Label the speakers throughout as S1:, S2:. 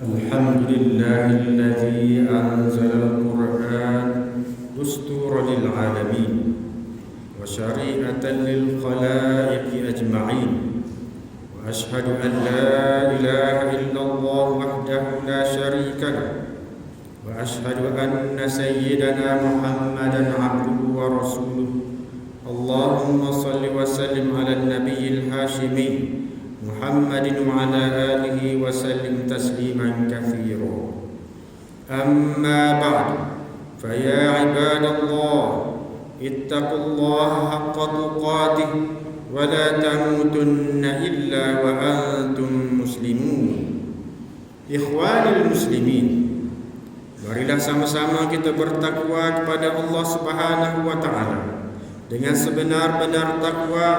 S1: الحمد لله الذي أنزل القرآن دستورا للعالمين وشريعة للخلائق أجمعين، وأشهد أن لا إله إلا الله وحده لا شريك له، وأشهد أن سيدنا محمدا عبده ورسوله. اللهم صل وسلم على النبي الهاشمي محمد وعلى آله وسلم تسليما كثيرا. أما بعد، فيا عباد الله اتقوا الله حق تقاته ولا تموتن إلا وأنتم مسلمون. Ikhwanil muslimin, marilah sama-sama kita bertakwa kepada Allah Subhanahu wa taala dengan sebenar-benar takwa,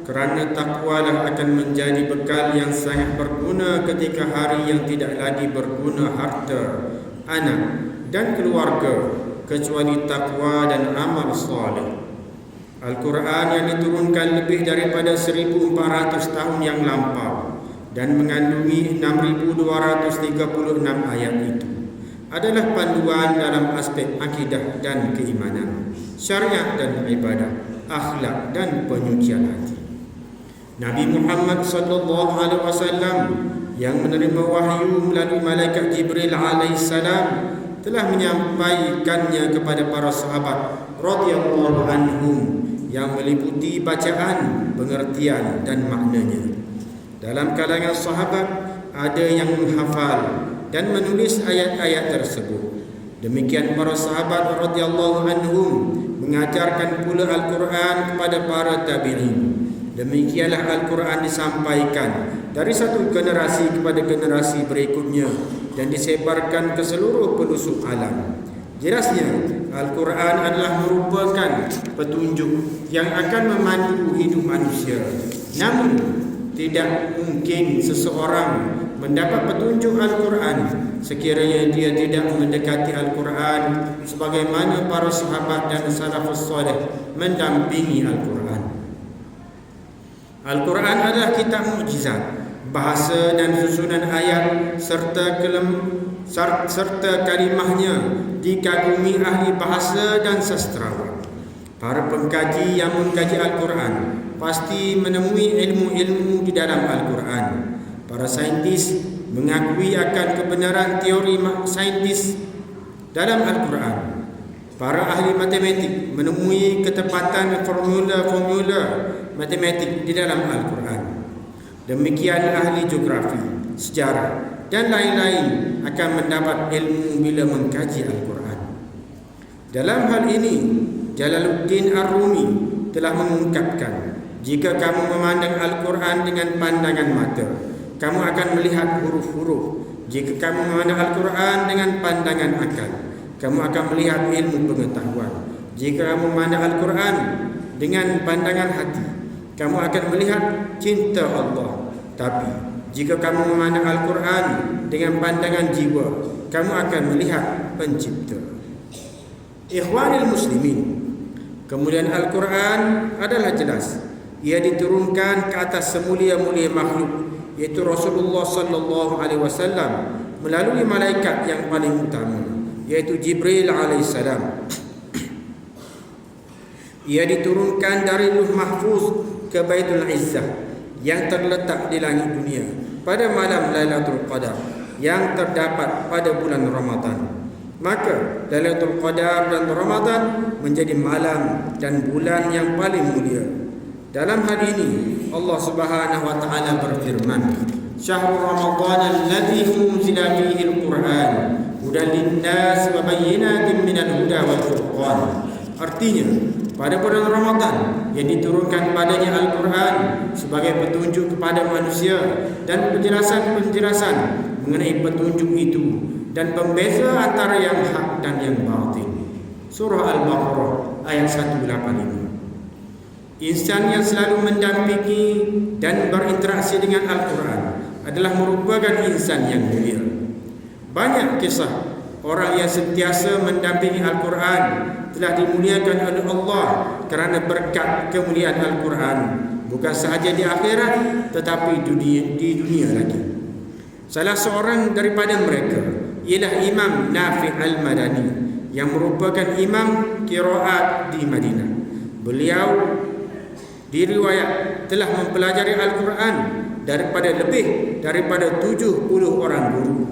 S1: kerana takwalah akan menjadi bekal yang sangat berguna ketika hari yang tidak lagi berguna harta, anak dan keluarga kecuali takwa dan amal saleh. Al-Quran yang diturunkan lebih daripada 1400 tahun yang lampau dan mengandungi 6236 ayat itu adalah panduan dalam aspek akidah dan keimanan, syariat dan ibadah, akhlak dan penyucian hati. Nabi Muhammad sallallahu alaihi wasallam yang menerima wahyu melalui malaikat Jibril alaihissalam telah menyampaikannya kepada para sahabat radhiyallahu anhum yang meliputi bacaan, pengertian dan maknanya. Dalam kalangan sahabat ada yang menghafal dan menulis ayat-ayat tersebut. Demikian para sahabat radhiyallahu anhum mengajarkan pula Al-Quran kepada para tabi'in. Demikianlah Al-Quran disampaikan dari satu generasi kepada generasi berikutnya dan disebarkan ke seluruh pelosok alam. Jelasnya, Al-Quran adalah merupakan petunjuk yang akan memandu hidup manusia. Namun, tidak mungkin seseorang mendapat petunjuk Al-Quran sekiranya dia tidak mendekati Al-Quran sebagaimana para sahabat dan salafus salih mendampingi Al-Quran. Al-Quran adalah kitab mukjizat. Bahasa dan susunan ayat serta kalimahnya dikagumi ahli bahasa dan sastrawan. Para pengkaji yang mengkaji Al-Quran pasti menemui ilmu-ilmu di dalam Al-Quran. Para saintis mengakui akan kebenaran teori saintis dalam Al-Quran. Para ahli matematik menemui ketepatan formula-formula matematik di dalam Al-Quran. Demikian ahli geografi, sejarah dan lain-lain akan mendapat ilmu bila mengkaji Al-Quran. Dalam hal ini, Jalaluddin Ar-Rumi telah mengungkapkan, jika kamu memandang Al-Quran dengan pandangan mata, kamu akan melihat huruf-huruf. Jika kamu memandang Al-Quran dengan pandangan akal, kamu akan melihat ilmu pengetahuan. Jika kamu memandang Al-Quran dengan pandangan hati, kamu akan melihat cinta Allah. Tapi jika kamu memandang Al-Quran dengan pandangan jiwa, kamu akan melihat pencipta. Ikhwanil muslimin, kemuliaan Al-Quran adalah jelas. Ia diturunkan ke atas semulia-mulia makhluk, iaitu Rasulullah sallallahu alaihi wasallam melalui malaikat yang paling utama, iaitu Jibril alaihissalam. Ia diturunkan dari Lauh Mahfuz ke Baitul Izzah yang terletak di langit dunia pada malam Lailatul Qadar yang terdapat pada bulan Ramadan. Maka Lailatul Qadar dan Ramadan menjadi malam dan bulan yang paling mulia. Dalam hal ini Allah Subhanahu wa taala berfirman, "Syahrul Ramadan alladzi unzila fihi al-Qur'an hudan lin-nas wa bayyinatin minal huda wal furqan." Artinya, pada bulan Ramadan yang diturunkan padanya Al-Quran sebagai petunjuk kepada manusia dan penjelasan-penjelasan mengenai petunjuk itu dan pembeza antara yang hak dan yang batil. Surah Al-Baqarah ayat 185. Insan yang selalu mendampingi dan berinteraksi dengan Al-Quran adalah merupakan insan yang mulia. Banyak kisah orang yang sentiasa mendampingi Al-Quran telah dimuliakan oleh Allah kerana berkat kemuliaan Al-Quran, bukan sahaja di akhirat tetapi di dunia lagi. Salah seorang daripada mereka ialah Imam Nafi' al-Madani yang merupakan imam qiraat di Madinah. Beliau diriwayat telah mempelajari Al-Quran lebih daripada 70 orang guru.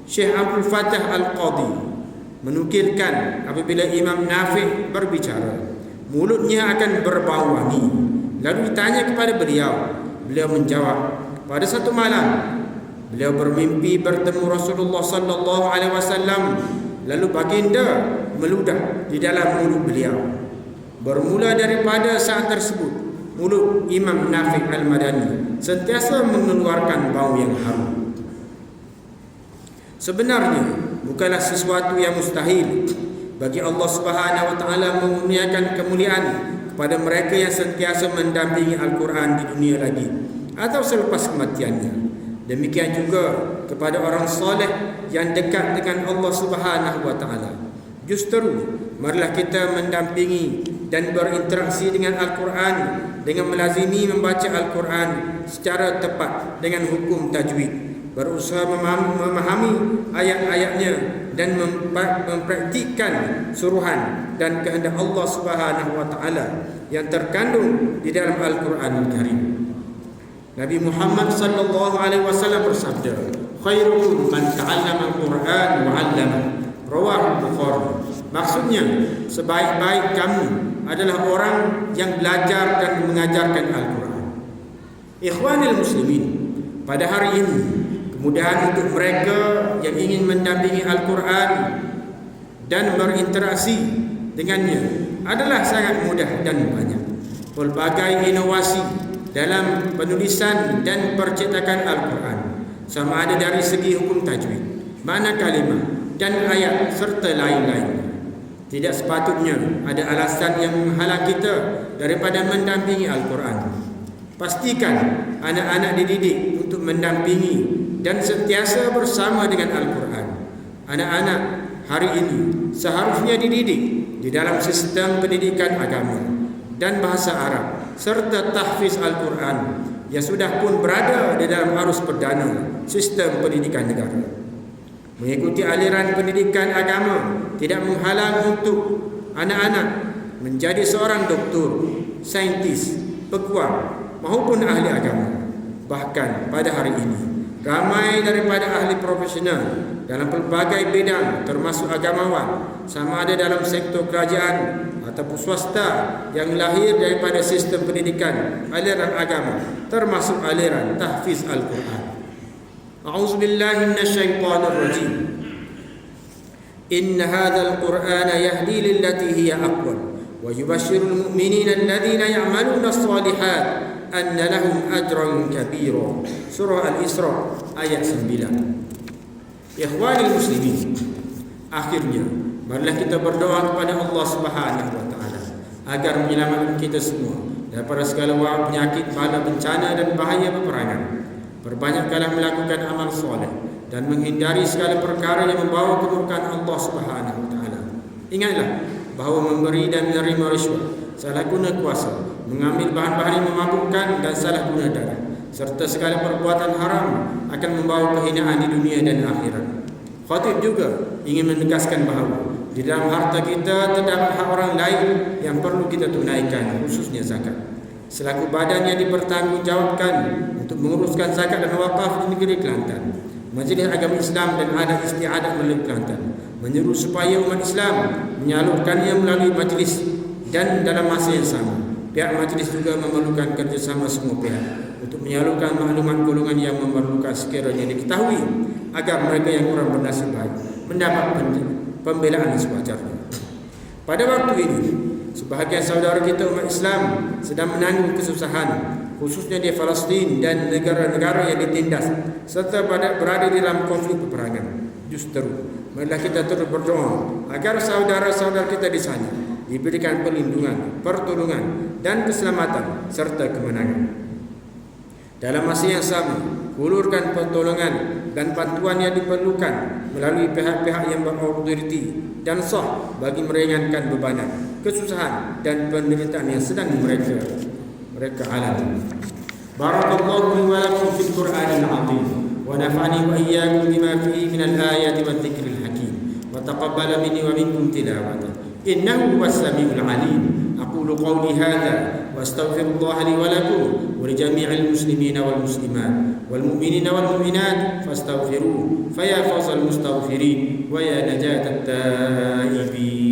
S1: Syekh Abdul Fattah Al-Qadhi menukilkan apabila Imam Nafi' berbicara, mulutnya akan berbau wangi. Lalu ditanya kepada beliau menjawab, pada satu malam beliau bermimpi bertemu Rasulullah sallallahu alaihi wasallam, lalu baginda meludah di dalam mulut beliau. Bermula daripada saat tersebut, mulut Imam Nafi' al-Madani sentiasa mengeluarkan bau yang harum. Sebenarnya bukanlah sesuatu yang mustahil bagi Allah Subhanahu wa taala mengurniakan kemuliaan kepada mereka yang sentiasa mendampingi Al-Quran di dunia lagi atau selepas kematiannya. Demikian juga kepada orang soleh yang dekat dengan Allah Subhanahu wa taala. Justru marilah kita mendampingi dan berinteraksi dengan Al-Quran dengan melazimi membaca Al-Quran secara tepat dengan hukum tajwid, berusaha memahami ayat-ayatnya dan mempraktikkan suruhan dan kehendak Allah Subhanahu wa taala yang terkandung di dalam Al-Quranul Karim. Nabi Muhammad sallallahu alaihi wasallam bersabda, khairukum man ta'allama al-Quran wa 'allama. Rawahu Bukhari. Maksudnya, sebaik-baik kamu adalah orang yang belajar dan mengajarkan Al-Quran. Ikhwanil muslimin, pada hari ini kemudahan untuk mereka yang ingin mendampingi Al-Quran dan berinteraksi dengannya adalah sangat mudah dan banyak. Pelbagai inovasi dalam penulisan dan percetakan Al-Quran, sama ada dari segi hukum tajwid, makna kalimah dan ayat serta lain-lainnya. Tidak sepatutnya ada alasan yang menghalang kita daripada mendampingi Al-Quran. Pastikan anak-anak dididik untuk mendampingi dan sentiasa bersama dengan Al-Quran. Anak-anak hari ini seharusnya dididik di dalam sistem pendidikan agama dan bahasa Arab serta tahfiz Al-Quran yang sudah pun berada di dalam arus perdana sistem pendidikan negara. Mengikuti aliran pendidikan agama tidak menghalang untuk anak-anak menjadi seorang doktor, saintis, peguam maupun ahli agama. Bahkan pada hari ini, ramai daripada ahli profesional dalam pelbagai bidang termasuk agamawan, sama ada dalam sektor kerajaan ataupun swasta, yang lahir daripada sistem pendidikan aliran agama termasuk aliran tahfiz Al-Quran. A'udzubillahi minasyaitonir rajim. Inna hadzal Qur'ana yahdi lillati hiya aqwam wa yubashshirul mu'minina alladhina ya'maluna as-shalihat anna lahum ajran kabira. Surah Al-Isra ayat 9. Ikhwanil muslimin, akhirnya marilah kita berdoa kepada Allah Subhanahu wa taala agar menyelamatkan kita semua daripada segala wabak, penyakit, bala, bencana dan bahaya peperangan. Perbanyakkanlah melakukan amal soleh dan menghindari segala perkara yang membawa kemurkaan Allah Subhanahu wa taala. Ingatlah bahawa memberi dan menerima rishwat, salah guna kuasa, mengambil bahan-bahan yang memabukkan dan salah guna darah, serta segala perbuatan haram akan membawa kehinaan di dunia dan akhirat. Khatib juga ingin menegaskan bahawa di dalam harta kita terdapat hak orang lain yang perlu kita tunaikan, khususnya zakat. Selaku badan yang dipertanggungjawabkan untuk menguruskan zakat dan wakaf di negeri Kelantan, Majlis Agama Islam dan Adat Istiadat Melayu Kelantan menyeru supaya umat Islam menyalurkannya melalui majlis, dan dalam masa yang sama pihak majlis juga memerlukan kerjasama semua pihak untuk menyalurkan maklumat golongan yang memerlukan sekiranya diketahui, agar mereka yang kurang bernasib baik mendapat pembelaan sewajarnya. Pada waktu ini, sebahagian saudara kita umat Islam sedang menanggung kesusahan, khususnya di Palestin dan negara-negara yang ditindas serta berada di dalam konflik peperangan. Justru marilah kita terus berdoa agar saudara-saudara kita di sana diberikan perlindungan, pertolongan dan keselamatan serta kemenangan. Dalam masa yang sama, hulurkan pertolongan dan bantuan yang diperlukan melalui pihak-pihak yang berautoriti dan sah bagi meringankan bebanan, kesusahan dan penderitaan yang sedang mereka alami. Barakallahu li wa lakum fil Qur'anil azim ونفعني وإياكم بما فيه من الآيات والذكر الحكيم وتقبل مني ومنكم تلاوته إنه هو السميع العليم. أقول قولي هذا وأستغفر الله لي ولكم ولجميع المسلمين والمسلمات والمؤمنين والمؤمنات فاستغفروه فيا فوز المستغفرين ويا نجاة التائبين.